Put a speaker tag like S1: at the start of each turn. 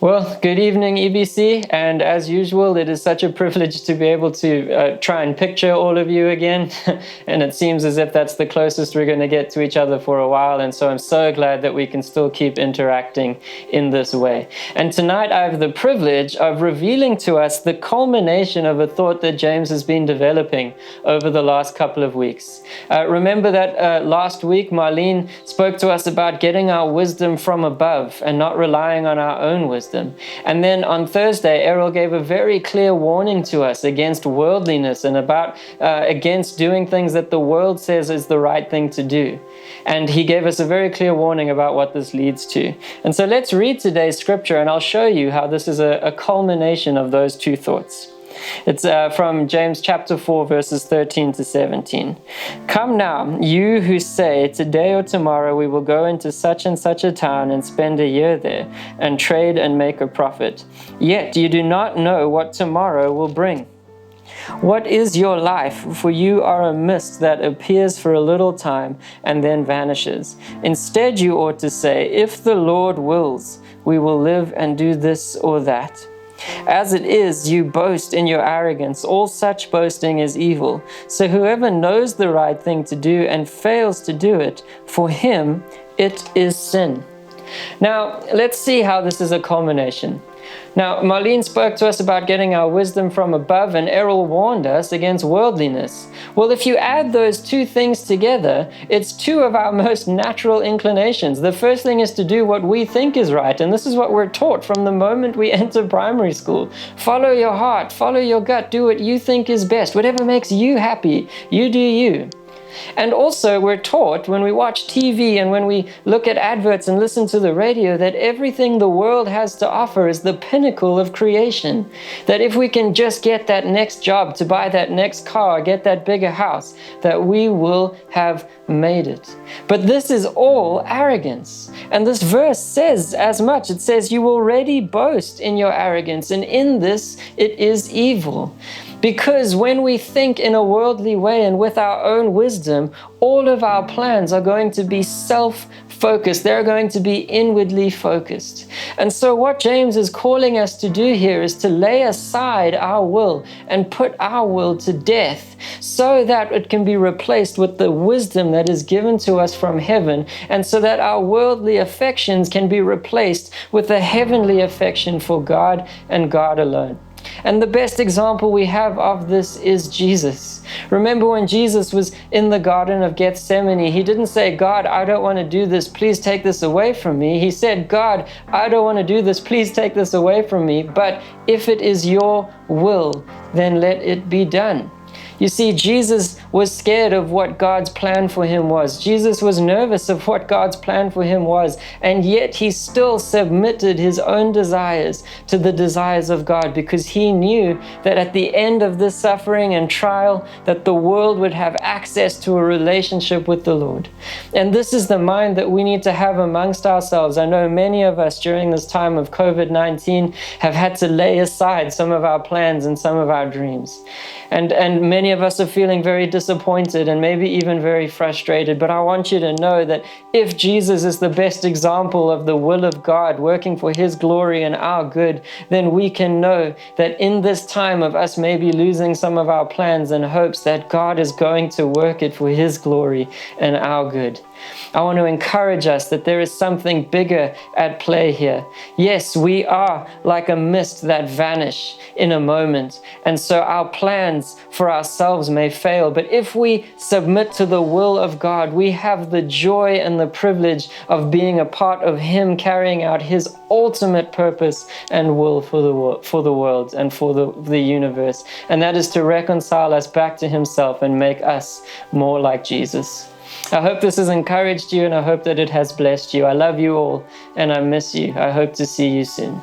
S1: Well, good evening, EBC, and as usual, it is such a privilege to be able to try and picture all of you again, and it seems as if that's the closest we're going to get to each other for a while, and so I'm so glad that we can still keep interacting in this way. And tonight I have the privilege of revealing to us the culmination of a thought that James has been developing over the last couple of weeks. Remember that last week Marlene spoke to us about getting our wisdom from above and not relying on our own wisdom. And then on Thursday, Errol gave a very clear warning to us against worldliness and about against doing things that the world says is the right thing to do. And he gave us a very clear warning about what this leads to. And so let's read today's scripture, and I'll show you how this is a culmination of those two thoughts. It's from James chapter 4, verses 13 to 17. Come now, you who say, today or tomorrow we will go into such and such a town and spend a year there, and trade and make a profit. Yet you do not know what tomorrow will bring. What is your life? For you are a mist that appears for a little time and then vanishes. Instead, you ought to say, if the Lord wills, we will live and do this or that. As it is, you boast in your arrogance. All such boasting is evil. So whoever knows the right thing to do and fails to do it, for him it is sin. Now, let's see how this is a culmination. Now, Marlene spoke to us about getting our wisdom from above, and Errol warned us against worldliness. Well, if you add those two things together, it's two of our most natural inclinations. The first thing is to do what we think is right, and this is what we're taught from the moment we enter primary school. Follow your heart, follow your gut, do what you think is best. Whatever makes you happy, you do you. And also we're taught when we watch TV and when we look at adverts and listen to the radio that everything the world has to offer is the pinnacle of creation. That if we can just get that next job, to buy that next car, get that bigger house, that we will have made it. But this is all arrogance. And this verse says as much. It says you already boast in your arrogance, and in this it is evil. Because when we think in a worldly way and with our own wisdom, all of our plans are going to be self-focused. They're going to be inwardly focused. And so what James is calling us to do here is to lay aside our will and put our will to death so that it can be replaced with the wisdom that is given to us from heaven, and so that our worldly affections can be replaced with a heavenly affection for God and God alone. And the best example we have of this is Jesus. Remember when Jesus was in the Garden of Gethsemane, he didn't say, God, I don't want to do this, please take this away from me. He said, God, I don't want to do this, please take this away from me. But if it is your will, then let it be done. You see, Jesus was scared of what God's plan for him was. Jesus was nervous of what God's plan for him was, and yet he still submitted his own desires to the desires of God, because he knew that at the end of this suffering and trial, that the world would have access to a relationship with the Lord. And this is the mind that we need to have amongst ourselves. I know many of us during this time of COVID-19 have had to lay aside some of our plans and some of our dreams. And many of us are feeling very disappointed and maybe even very frustrated. But I want you to know that if Jesus is the best example of the will of God working for his glory and our good, then we can know that in this time of us maybe losing some of our plans and hopes, that God is going to work it for his glory and our good. I want to encourage us that there is something bigger at play here. Yes, we are like a mist that vanish in a moment, and so our plans for ourselves may fail. But if we submit to the will of God, we have the joy and the privilege of being a part of him carrying out his ultimate purpose and will for the world and for the universe. And that is to reconcile us back to himself and make us more like Jesus. I hope this has encouraged you, and I hope that it has blessed you. I love you all, and I miss you. I hope to see you soon.